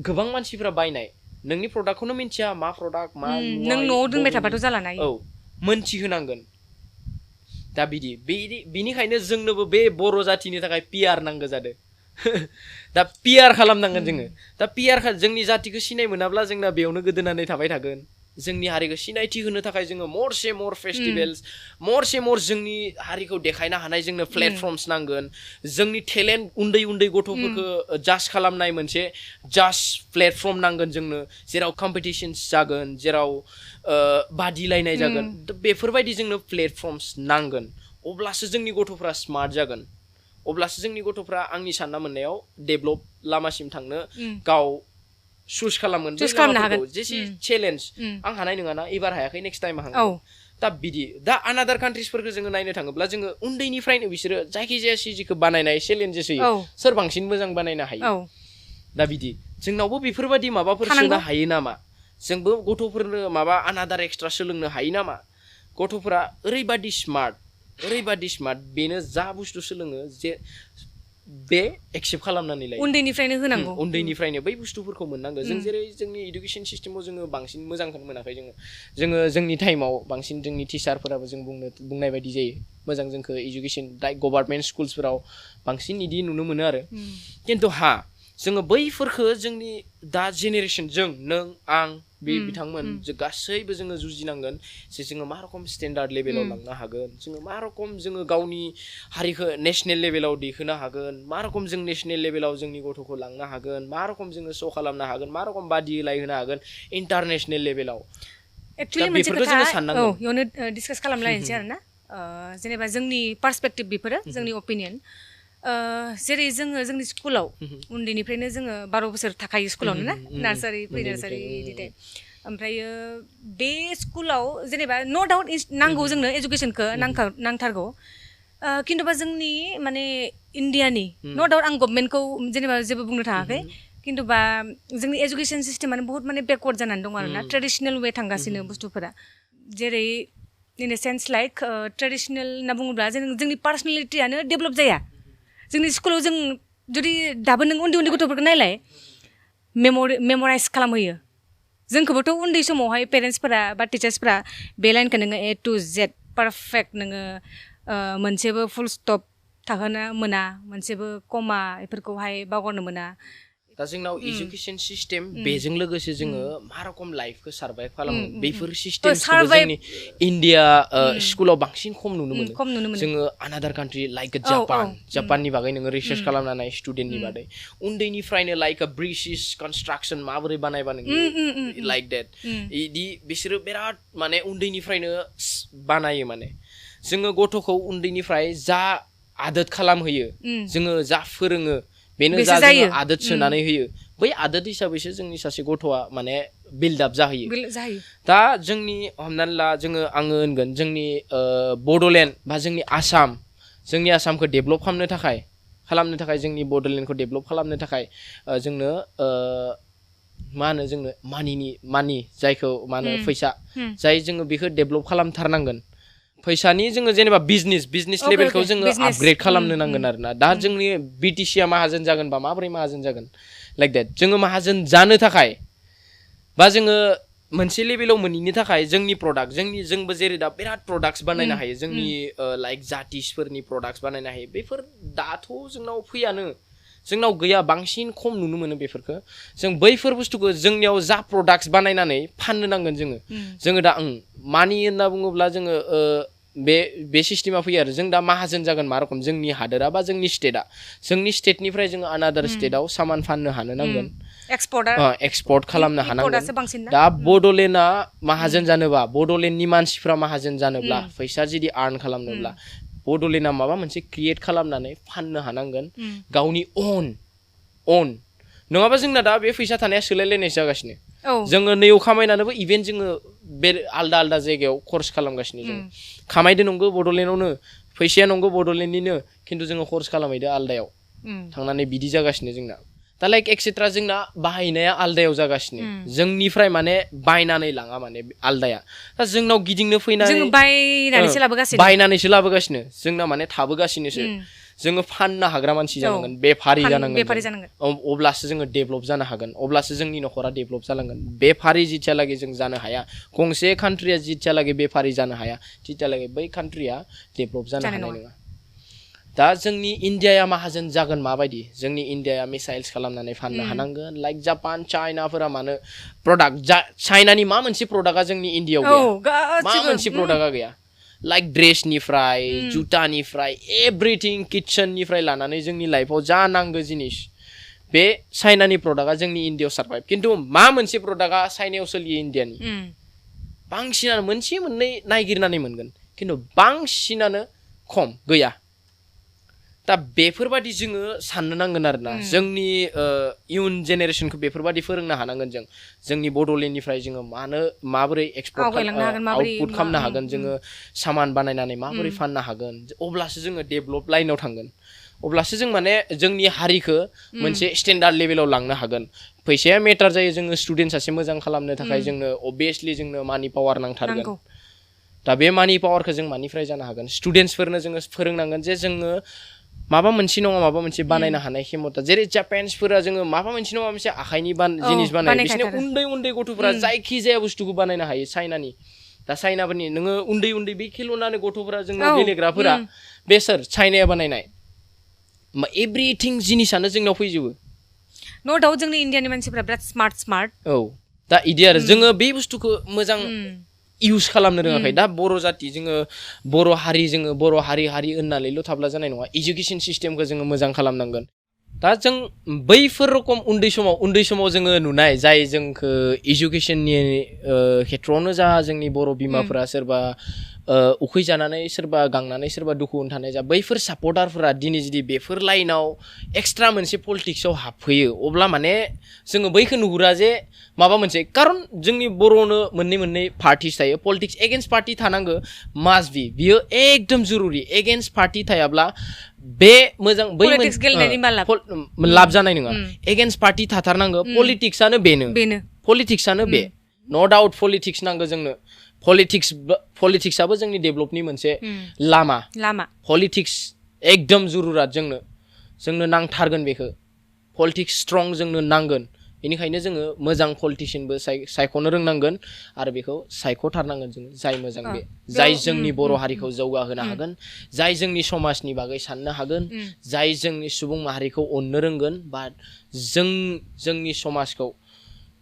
गोबां मानसिफ्रा बायनाय नोंनि प्रडाक्टखौनो मिन्थिया मा प्रडाक्ट मा नों न'आव दोनबाय थाबाथ' जाला ना मोनथिहोनांगोन दा बिनिखायनो जोंनोबो बे बर' जाथिनि थाखाय पिआर नांगौ जादों दा पिआर खालामनांगोन जोङो दा पिआर जोंनि जातिखौ सिनाय मोनाब्ला जोंना बेयावनो गोदोनानै थाबाय थागोन जोंनि हारिखौ सिनायथि होनो थाखाय जोङो मर फेस्टिभेल्स मर जोंनि हारिखौ देखायनो हानाय जोंनो प्लेटफर्मस नांगोन जोंनि टेलेन्ट उन्दै गथ'फोरखौ जाज खालामनाय मोनसे जाज प्लेटफर्म नांगोन जोंनो जेराव कम्पिटिशन्स जागोन जेराव बादिलायनाय जागोन बेफोरबायदि जोंनो प्लेटफर्मस नांगोन अब्लासो जोंनि गथ'फ्रा स्मार्ट जागोन अब्लासो जोंनि गथ'फ्रा आंनि सानना मोननायाव डेभलप लामासिम थांनो गाव चुज खालामगोन जेसे चेलेन्ज आं हानाय नङाना एबार हायाखै नेक्स्ट टाइम हागोन दा बिदि दा आनादार कान्ट्रिसफोरखौ जोङो नायनो थाङोब्ला जोङो उन्दैनिफ्रायनो बिसोरो जायखिजाया सिजिखौ बानायनाय चेलेन्जेस होयो सोर बांसिन मोजां बानायनो हायो दा बिदि जोंनावबो बेफोरबायदि माबाफोर सोनो हायो नामा जोंबो गथ'फोरनो माबा आनादार एक्सट्रा सोलोंनो हायो नामा गथ'फोरा ओरैबादि स्मार्ट बेनो जा बुस्थु सोलोङो जे बे एक्सेप्ट खालामनानै लायो उन्दैनिफ्रायनो होनांगौ उन्दैनिफ्रायनो बै बुस्थुफोरखौ मोननांगौ जों जेरै जोंनि इडुकेसन सिस्टेमाव जोङो बांसिन मोजांखौनो मोनाखै जोङो जोंनि टाइमाव बांसिन जोंनि टिचारफोराबो जों बुंनाय बायदि जायो मोजां जोंखौ इडुकेसन गभार्नमेन्ट स्कुल्सफोराव बांसिन इदि नुनो मोनो आरो खिन्थु जोङो बैफोरखो जोंनि दा जेनेरेसन जों नों आं बे बिथांमोन जों गासैबो जोङो जुजिनांगोन जे जोङो मा रखम स्टेन्डार्ड लेभेलाव लांनो हागोन जोङो मा रखम जोङो गावनि हारिखौ नेसनेल लेभेलाव दैखोनो हागोन मा रखम जों नेसनेल लेभेलाव जोंनि गथ'खौ लांनो हागोन मा रखम जोङो श' खालामनो हागोन मा रखम बादिलाय होनो हागोन इन्टारनेसनेल लेभेलाव एक्चुअली मोनसे खोथा इयावनो डिसकास खालामलायनोसै आरो ना जेनेबा जोंनि पार्सपेक्टिभ बेफोरो जोंनि अपिनियन जेरै जोङो जोंनि स्कुलाव उन्दैनिफ्रायनो जोङो 12 बोसोर थाखायो स्कुलावनो ना नार्सारि प्रि नार्सारि बिदि ओमफ्रायो बे स्कुलाव जेनेबा नो डाउट नांगौ जोंनो एजुकेसनखौ नांथारगौ खिन्थुबा जोंनि माने इन्डियानि नो डाउट आं गभर्नमेन्टखौ जेनेबा जेबो बुंनो थाङाखै खिन्थुबा जोंनि एजुकेसन सिस्टेमानो बहुत माने बेकवार्ड जानानै दं आरो ना ट्रेडिसनेल वे थांगासिनो बुस्थुफोरा जेरै इन ए सेन्स लाइक ट्रेडिसनेल होनना बुङोब्ला जोंनि पार्सनेलिटियानो डेभेलप जाया जोंनि स्कुलाव जों जुदि दाबो नों उन्दै गथ'फोरखौ नायलाय मेमराइज खालामहोयो जोंखौबोथ' उन्दै समावहाय पेरेन्टसफोरा बा टिचार्सफोरा बे लाइनखौ नोङो A to Z पारफेक्ट नोङो मोनसेबो फुल स्टप थाहोनो मोना मोनसेबो कमा बेफोरखौहाय बावगारनो मोना दा जोंनाव एजुकेसन सिस्टेम बेजों लोगोसे जोङो मा रखम लाइफखौ सार्भाइभ खालामो बेफोर सिस्टेमखौ जोंनि इन्डिया स्कुलाव बांसिन खम नुनो मोनो जोङो आनादार कान्ट्रि लाइक जापाननि बागै नोङो रिसार्च खालामना नाय स्टुडेन्टनि बागै उन्दैनिफ्रायनो लाइक ब्रिटिश कनस्ट्राक्सन माबोरै बानायबा नोङो लाइक देट इदि बिसोरो बिराद माने उन्दैनिफ्रायनो बानायो माने जोङो गथ'खौ उन्दैनिफ्राय जा आदत खालामहोयो जोङो जा फोरोङो बेनो जा जोङो आदत सोनानै होयो बै आदत हिसाबैसो जोंनि सासे गथ'आ माने बिल्डआप जाहैयो दा जोंनि हमनानै ला आङो होनगोन जोंनि बड'लेण्ड बा जोंनि आसाम जोंनि आसामखौ डेभलप खालामनो थाखाय जोंनि बड'लेण्डखौ डेभलप खालामनो थाखाय जोंनो मा होनो जोंनो मानि जायखौ मा होनो फैसा जाय जोङो बेखौ डेभलप खालामथारनांगोन फैसानि जोङो जेनेबा बिजनेस लेभेलखौ जोङो आपग्रेड खालामनो नांगोन आरोना दा जोंनि बिटिसिया माहाजोन जागोनबा माबोरै माहाजोन जागोन लाइक देट जोङो माहाजोन जानो थाखाय बा जोङो मोनसे लेभेलाव मोनहैनो थाखाय जोंनि प्रडाक्ट जोंबो जेरै दा बिराद प्रडाक्ट्स बानायनो हायो जोंनि लाइक जातिसफोरनि प्रडाक्ट्स बानायनो हायो बेफोर दाथ' जोंनाव फैयानो जोंनाव गैया बांसिन खम नुनो मोनो बेफोरखौ जों बैफोर बुस्थुखौ जोंनियाव जा प्रडाक्ट्स बानायनानै फाननो नांगोन जोङो दा मानि होनना बुङोब्ला जोङो बे सिस्टेमा फैयो आरो जों दा माहाजोन जागोन मा रखम जोंनि हादोरा बा जोंनि स्टेटनिफ्राय जोङो आनादार स्टेटआव सामान फाननो हानो नांगोन एक्सपर्ट खालामनो हानांगोन दा बड'लेण्डआ माहाजोन जानोबा बड'लेण्डनि मानसिफ्रा माहाजोन जानोब्ला फैसा जुदि आर्न खालामनोब्ला बड'लेण्डआ माबा मोनसे क्रिएट खालामनानै फाननो हानांगोन गावनि अन नङाबा जोंना दा बे फैसा थानाया सोलायलायनायसो जागासिनो जोङो नैयाव खामायनानैबो इभेन जोङो बे आलदा जायगायाव खरस खालामगासिनो जों खामायदो नंगौ बड'लेण्डआवनो फैसाया नंगौ बड'लेण्डनिनो खिन्थु जोङो खरस खालामहैदो आलदायाव थांनानै बिदि जागासिनो जोंना दा लाइक एक्सेट्रा जोंना बाहायनाया आलदायाव जागासिनो जोंनिफ्राय माने बायनानै लाङा माने आलदाया दा जोंनाव गिदिंनो फैनानै बायनानैसो लाबोगासिनो जोंना माने थाबोगासिनोसो जोङो फाननो हाग्रा मानसि जानांगोन बेफारि जानांगोन अब्लासो जोङो डेभलप जानो हागोन अब्लासो जोंनि न'खरा डेभलप जालांगोन बेफारि जिथियालागै जों जानो हाया गंसे कान्ट्रिया जिथियालागै बेफारि जानो हाया तिथियालागै बै कान्ट्रिया डेभलप जानो हानाय नङा दा जोंनि इण्डियाया माहाजोन जागोन माबायदि जोंनि इण्डियाया मिसाइल्स खालामनानै फाननो हानांगोन लाइक जापान चाइनाफोरा मानो प्रडाक्ट चाइनानि मा मोनसे प्रडाक्टआ जोंनि इण्डियायाव गैया मा मोनसे प्रडाक्टआ गैया लाइक ड्रेसनिफ्राय जुतानिफ्राय एभ्रिथिं किटचेननिफ्राय लानानै जोंनि लाइफआव जा नांगौ जिनिस बे चाइनानि प्रडाक्टआ जोंनि इण्डियायाव सार्भाइभ खिन्थु मा मोनसे प्रडाक्टआ चाइनायाव सोलियो इण्डियानि बांसिनानो मोनसे मोननै नागिरनानै मोनगोन खिन्थु बांसिनानो खम गैया दा बेफोरबादि जोङो साननो नांगोन आरोना जोंनि इयुन जेनेरेसनखौ बेफोरबादि फोरोंनो हानांगोन जोंनि बड'लेण्डनिफ्राय जोङो माबोरै एक्सपर्ट आउटपुट खालामनो हागोन जोङो सामान बानायनानै माबोरै फाननो हागोन अब्लासो जोङो डेभलप लाइनाव थांगोन अब्लासो जों माने जोंनि हारिखौ मोनसे स्टेन्डार्ड लेभेलाव लांनो हागोन फैसाया मेटार जायो जोङो स्टुडेन्ट सासे मोजां खालामनो थाखाय जोंनो अबभियासलि जोंनो मानि पावार नांथारगोन दा बे मानि पावारखौ जों मानिफ्राय जानो हागोन स्टुडेन्टसफोरनो जोङो फोरोंनांगोन जे जोङो माबा मोनसे नङा माबा मोनसे बानायनो हानाय खेमता जेरै जापानिसफोरा जोङो माबा मोनसे नङा मोनसे आखाइनि जिनिस बानायो बिसोरनि उन्दै गथ'फोरा जायखि जाया बुस्थुखौ बानायनो हायो चाइनानि दा चाइनाफोरनि नोङो उन्दै बे खेलनानै गथ'फोरा जोंनाव गेलेग्राफोरा बे सोर चाइनाया बानायनाय एभ्रिथिं जिनिसानो जोंनाव फैजोबो न' डाउट जोंनि इण्डियानि मानसिफोरा बिराद स्मार्ट दा इदि आरो जोङो बे बुस्थुखौ मोजां इउज खालामनो रोङाखै दा बर' जाति जोङो बर' हारि होननानैल' थाब्ला जानाय नङा इडुकेसन सिस्टेमखौ जोङो मोजां खालामनांगोन दा जों बैफोर रखम उन्दै समाव जोङो नुनाय जाय जोंखौ इडुकेसननि खेथ्रआवनो जा जोंनि बर' बिमाफोरा सोरबा उखैजानानै सोरबा गांनानै सोरबा दुखु थानाय जा बैफोर सापर्टारफोरा दिनै जुदि बेफोर लाइनाव एक्सट्रा मोनसे पलिटिक्सआव हाबफैयो अब्ला माने जोङो बैखौ नुहुरा जे माबा मोनसे कारन जोंनि बर'नो मोननै पार्टिस थायो पलिटिक्स एगेन्स्ट पार्टि थानांगौ मास्ट बि बियो एकदम जरुरि एगेन्स्ट पार्टि थायाब्ला बे मोजां बै लाब जानाय नङा एगेन्स्ट पार्टि थाथारनांगौ पलिटिक्सआनो बे नो डाउट पलिटिक्स नांगौ जोंनो पलिटिक्सआबो जोंनि डेभलपनि मोनसे लामा पलिटिक्स एकदम जुरुरात जोंनो नांथारगोन बेखौ पलिटिक्स स्ट्रं जोंनो नांगोन बेनिखायनो जोङो मोजां पलिटिशियानबो सायख'नो रोंनांगोन आरो बेखौ सायख'थारनांगोन जोङो जाय मोजां बे जाय जोंनि बर' हारिखौ जौगाहोनो हागोन जाय जोंनि समाजनि बागै साननो हागोन जाय जोंनि सुबुं माहारिखौ अननो रोंगोन बा जोंनि समाजखौ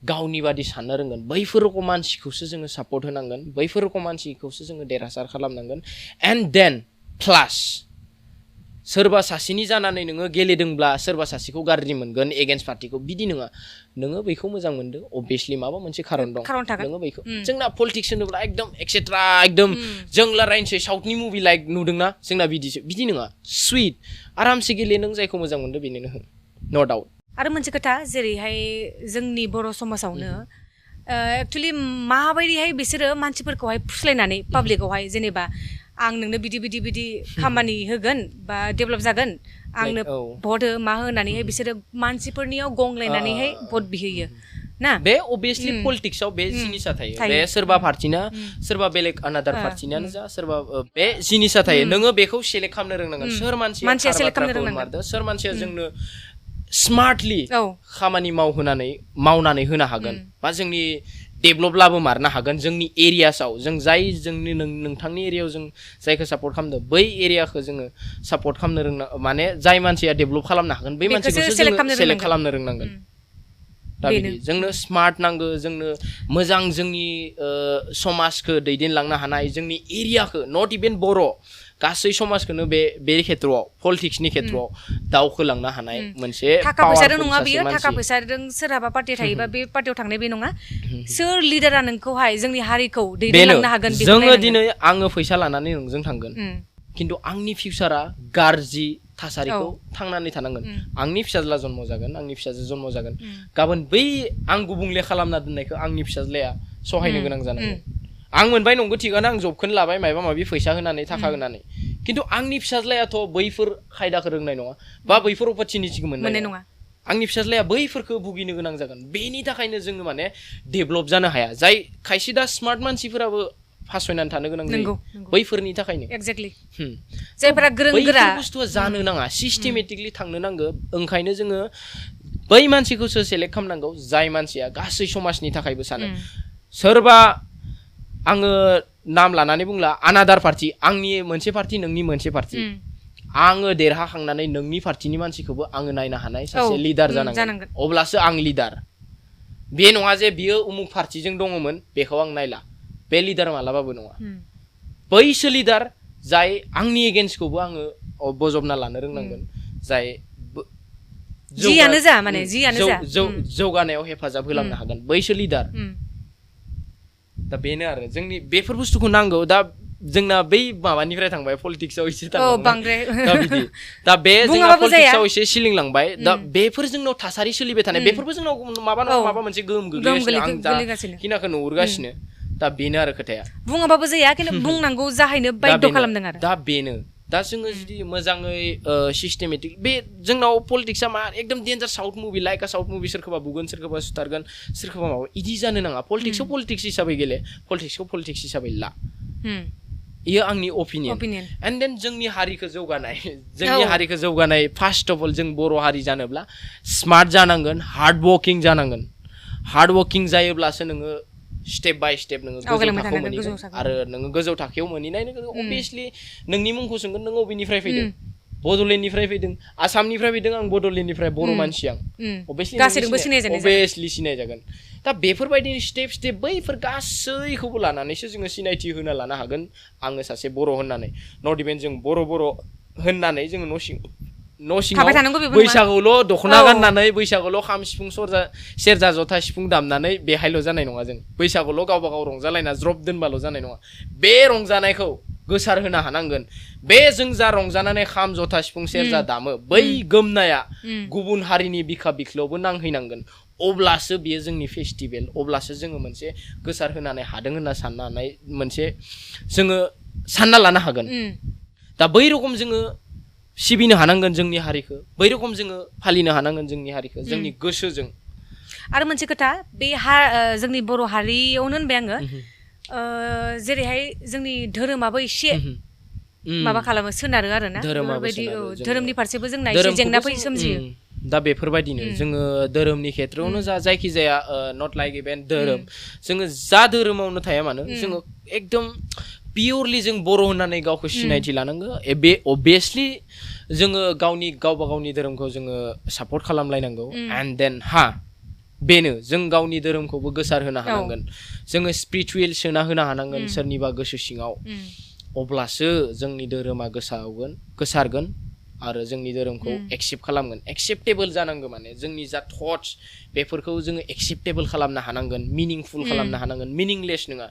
गावनि बादि साननो रोंगोन बैफोर रकम मानसिखौसो जोङो सापर्ट होनांगोन बैफोर रकम मानसिखौसो जोङो देरहासार खालामनांगोन एन्ड देन प्लास सोरबा सासेनि जानानै नोङो गेलेदोंब्ला सोरबा सासेखौ गाज्रि मोनगोन एगेन्स्ट पार्टिखौ बिदि नङा नोङो बैखौ मोजां मोनदों अबभियासलि माबा मोनसे खारन दं नोङो बैखौ जोंना पलिटिक्स होनोब्ला एकदम एक्सेट्रा एकदम जों रायनोसै साउथनि मुभि लाइक नुदोंना जोंना बिदि नङा सुइट आरामसे गेले नों जायखौ मोजां मोनदों बेनो हो नो डाउट आरो मोनसे खोथा जेरैहाय जोंनि बर' समाजावनो एक्चुअलि माबायदिहाय बिसोरो मानसिफोरखौहाय फुस्लायनानै पाब्लिकआवहाय जेनेबा आं नोंनो बिदि खामानि होगोन बा डेभेलप जागोन आंनो भट हो मा होनानैहाय बिसोरो मानसिफोरनियाव गंलायनानैहाय भट बिहैयो ना बे अबियसलि पलिटिक्सआव बे जिनिसा थायो बे सोरबा पार्टिना सोरबा बेलेग अनादार पार्टिनानो जा सोरबा बे जिनिसा थायो नोङो बेखौ सेलेक्ट खालामनो रोंनांगोन सोर मानसिया सेलेक्ट खालामनो रोंनांगोन सोर मानसिया जोंनो स्मार्टलि खामानि मावनानै होनो हागोन बा जोंनि डेभेलप लाबोमारनो हागोन जोंनि एरियासआव जों जाय जोंनि नोंथांनि एरियायाव जों जायखौ सापर्ट खालामदों बै एरियाखौ जोङो सापर्ट खालामनो रोंना माने जाय मानसिया डेभेलप खालामनो हागोन बै मानसिखौसो जोङो सेलेक्ट खालामनो रोंनांगोन दा बिदि जोंनो स्मार्ट नांगौ जोंनो मोजां जोंनि समाजखौ दैदेनलांनो हानाय जोंनि एरियाखौ नट इभेन बर' गासै समाजखौनो बे खेत्रआव पलिटिक्सनि खेत्रआव दावखोलांनो हानाय मोनसे थाखा फैसाजों नङा बियो थाखा फैसाजों सोरहाबा पार्टि थायोबा बे पार्टियाव थांनाय बे नङा सोर लिडारा नोंखौहाय जोंनि हारिखौ दैदेनलांनो हागोन जोङो दिनै आङो फैसा लानानै नोंजों थांगोन खिन्थु आंनि फिउचारा गाज्रि थासारिखौ थांनानै थानांगोन आंनि फिसाज्ला जन्म जागोन आंनि फिसाजो जन्म जागोन गाबोन बै आं गुबुंले खालामना दोननायखौ आंनि फिसाज्लाया सहायनो गोनां जानांगोन आं मोनबाय नंगौ थिगानो आं जबखौनो लाबाय माबा माबि फैसा होनानै थाखा होनानै खिन्थु आंनि फिसाज्लायाथ' बैफोर खायदाखौ रोंनाय नङा बा बैफोर अपरचुनिटिखौ मोननाय नङा आंनि फिसाज्लाया बैफोरखौ भुगिनो गोनां जागोन बेनि थाखायनो जोङो माने डेभेलप जानो हाया जाय खायसे दा स्मार्ट मानसिफोराबो फासयनानै थानो गोनां जायो बैफोरनि थाखायनो एक्जेक्टलि जायफोरा गोरों गोरा बुस्थुआ जानो नाङा सिस्टेमेटिकलि थांनो नांगौ ओंखायनो जोङो बै मानसिखौसो सेलेक्ट खालामनांगौ जाय मानसिया गासै समाजनि थाखायबो सानो सोरबा आङो नाम लानानै बुंला अनादार पार्टि आंनि मोनसे पार्टि नोंनि मोनसे पार्टि आङो देरहाखांनानै नोंनि पार्टिनि मानसिखौबो आङो नायनो हानाय सासे लिडार जानांगोन अब्लासो आं लिडार बे नङा जे बियो उमुक पार्टिजों दङमोन बेखौ आं नायला बे लिडार मालाबाबो नङा बैसो लिडार जाय आंनि एगेन्स्टखौबो आङो बजबना लानो रोंनांगोन जाय जौगानायाव हेफाजाब होलांनो हागोन बैसो लिडार दा बेनो आरो जोंनि बेफोर बुस्थुखौ नांगौ दा जोंना बै माबानिफ्राय थांबाय पलिटिक्सआव एसे बांद्राय दा बे जोंना पलिटिक्सआव एसे सिलिंलांबाय दा बेफोर जोंनाव थासारि सोलिबाय थानाय बेफोरबो जोंनाव माबा नङा माबा मोनसे गोहोम गोग्लैगासिनो आं दा खिनाखौ नुहुरगासिनो दा बेनो आरो खोथाया बुङाबाबो जाया खिन्थु बुंनांगौ जाहैनो बाध्य खालामदों आरो दा बेनो दा जोङो जुदि मोजाङै सिस्टेमेटिक बे जोंनाव पलिटिक्सआ मा एकदम डेन्जार साउथ मुभि लाइक आ साउथ मुभि सोरखौबा बुगोन सोरखौबा सुथारगोन सोरखौबा माबा इदि जानो नाङा पलिटिक्सआव पलिटिक्स हिसाबै गेले पलिटिक्सखौ पलिटिक्स हिसाबै ला इयो आंनि अपिनियन एन्ड देन जोंनि हारिखौ जौगानाय फार्स्ट अफ अल जों बर' हारि जानोब्ला स्मार्ट जानांगोन हार्ड वर्किं जायोब्लासो नोङो स्टेप बाय स्टेप नोङो गोजौ थाखोआव मोनहैगोन आरो नोङो गोजौ थाखोआव मोनहैनाय अबियसलि नोंनि मुंखौ सोंगोन नों अबेनिफ्राय फैदों बड'लेण्डनिफ्राय फैदों आसामनिफ्राय फैदों आं बड'लेण्डनिफ्राय बर' मानसि आं अबियसलि सिनायजागोन दा बेफोरबायदि स्टेप बैफोर गासैखौबो लानानैसो जोङो सिनायथि होना लानो हागोन आङो सासे बर' होननानै नट इभेन जों बर' होननानै जोङो न' सिङाव बैसागुल' दख'ना गाननानै बैसागुल' खाम सिफुं सेरजा जथा सिफुं दामनानै बेहायल' जानाय नङा जों बैसागुल' गावबा गाव रंजालायना ज्रब दोनबाल' जानाय नङा बे रंजानायखौ गोसार होनो हानांगोन बे जों जा रंजानानै खाम जथा सिफुं सेरजा दामो बै गोमनाया गुबुन हारिनि बिखा बिख्लोआवबो नांहैनांगोन अब्लासो बियो जोंनि फेस्टिभेल अब्लासो जोङो मोनसे गोसार होनानै हादों होनना साननानै मोनसे जोङो सानना लानो हागोन दा बै रखम जोङो सिबिनो हानांगोन जोंनि हारिखौ बै रखम जोङो फालिनो हानांगोन जोंनि हारिखौ जोंनि गोसोजों आरो मोनसे खोथा बे जोंनि बर' हारियावनो होनबाय आङो जेरैहाय जोंनि धोरोमाबो एसे माबा खालामो सोनारो आरोना बेफोरबायदि धोरोमनि फारसेबो जोंना एसे जेंना सोमजियो दा बेफोरबायदिनो जोङो धोरोमनि खेत्रआवनो जा जायखिजाया नट लाइक इभेन धोरोम जोङो जा धोरोमावनो थाया मानो जोङो एकदम पियरलि जों बर' होननानै गावखौ सिनायथि लानांगौ बे अबियसलि जोङो गावबा गावनि धोरोमखौ जोङो सापर्ट खालामलायनांगौ एन्ड देन बेनो जों गावनि धोरोमखौबो गोसार होनो हानांगोन जोङो स्पिरिचुवेल सोना होनो हानांगोन सोरनिबा गोसो सिङाव अब्लासो जोंनि धोरोमा गोसारगोन आरो जोंनि धोरोमखौ एक्सेप्ट खालामगोन एक्सेप्टेबल जानांगौ माने जोंनि जा थट्स बेफोरखौ जोङो एक्सेप्टेबल खालामनो हानांगोन मिनिंफुल खालामनो हानांगोन मिनिंलेस नङा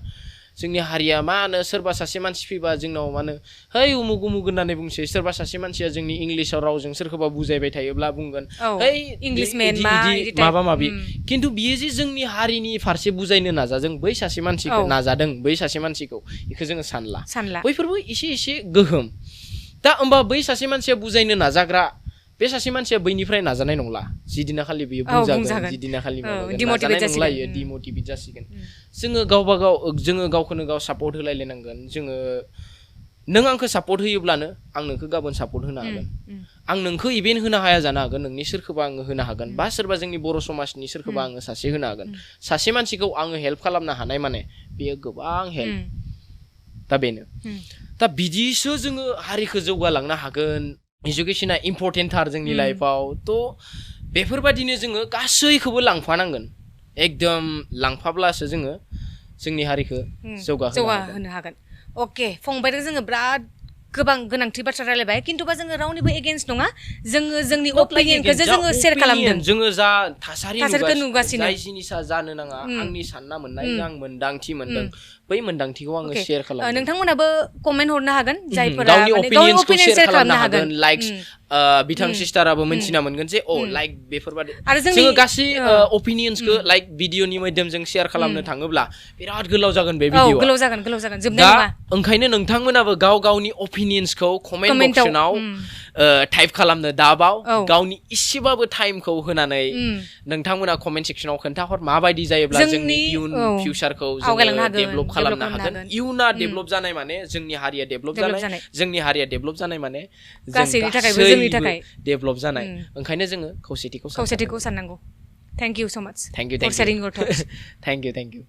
जोंनि हारिया मा होनो सोरबा सासे मानसि फैबा जोंनाव मा होनो है उमुग उमुग होननानै बुंसै सोरबा सासे मानसिया जोंनि इंलिशाव रावजों सोरखौबा बुजायबाय थायोब्ला बुंगोन है इंलिशमेन मा माबा माबि खिन्थु बियो जे जोंनि हारिनि फारसे बुजायनो नाजादों बै सासे मानसिखौ नाजादों बै सासे मानसिखौ बेखौ जोङो सानला बैफोरबो एसे गोहोम दा होमबा बै सासे मानसिया बुजायनो नाजाग्रा बे सासे मानसिया बैनिफ्राय नाजानाय नंला जिदिना खालि बियो बुंजागोन जिदिना खालि नाजानाय नंला इयो डिमोटिभेट जासिगोन जोङो गावबा गाव जोङो गावखौनो गाव सापर्ट होलायलायनांगोन जोङो नों आंखौ सापर्ट होयोब्लानो आं नोंखौ गाबोन सापर्ट होनो हागोन आं नोंखौ इभेन्ट होनो हाया जानो हागोन नोंनि सोरखौबा आङो होनो हागोन बा सोरबा जोंनि बर' समाजनि सोरखौबा आङो सासे होनो हागोन सासे मानसिखौ आङो हेल्प खालामनो हानाय माने बेयो गोबां हेल्प दा बेनो दा बिदिसो जोङो हारिखौ जौगालांनो हागोन एजुकेशना इम्पर्टेन्टथार जोंनि लाइफआव थ' बेफोरबायदिनो जोङो गासैखौबो लांफानांगोन एकदम लांफाब्लासो जोङो जोंनि हारिखौ जौगाहोनो हागोन अके फंबायजों जोङो बिराद गोबां गोनांथि बाथ्रा रायलायबाय खिन्थुबा जोङो रावनिबो एगेन्स्ट नङा जोङो जोंनि अपिनियनखौ जोङो शेयार खालामदों जोङो जा थासारिखौ नुगासिनो जाय जिनिसा जानो नाङा आंनि सानना मोननाय आं मोनदांथि मोनदों बै मोनदांथिखौ आङो शेयार खालामदों नोंथांमोनाबो कमेन्ट हरनो हागोन जायफोरा गावनि अपिनियनखौ शेयार खालामनो हागोन लाइक्स बिथां सिस्टाराबो मिन्थिना मोनगोन जे लाइक बेफोरबायदि जोङो गासै अपिनियन्सखौ लाइक भिडिअनि माध्यमजों शेयार खालामनो थाङोब्ला बिराद गोलाव जागोन बे भिडिअआ गोलाव जागोन जोबनाय नङा ओंखायनो नोंथांमोनाबो गाव गावनि अपिनियन्सखौ कमेन्ट बक्सआव टाइप खालामनो दाबाव गावनि इसेबाबो टाइमखौ होनानै नोंथांमोना कमेन्ट सेक्सनाव खोन्थाहर माबायदि जायोब्ला जोंनि इयुन फिउचारखौ जोङो डेभेलप खालामनो हागोन इयुना डेभेलप जानाय माने जोंनि हारिया डेभेलप जानाय जोंनि हारिया डेभेलप जानाय माने गासैनि थाखायबो जोंनि थाखाय डेभेलप जानाय ओंखायनो जोङो खौसेथिखौ साननांगौ thank you so much thank you for sharing your thoughts thank U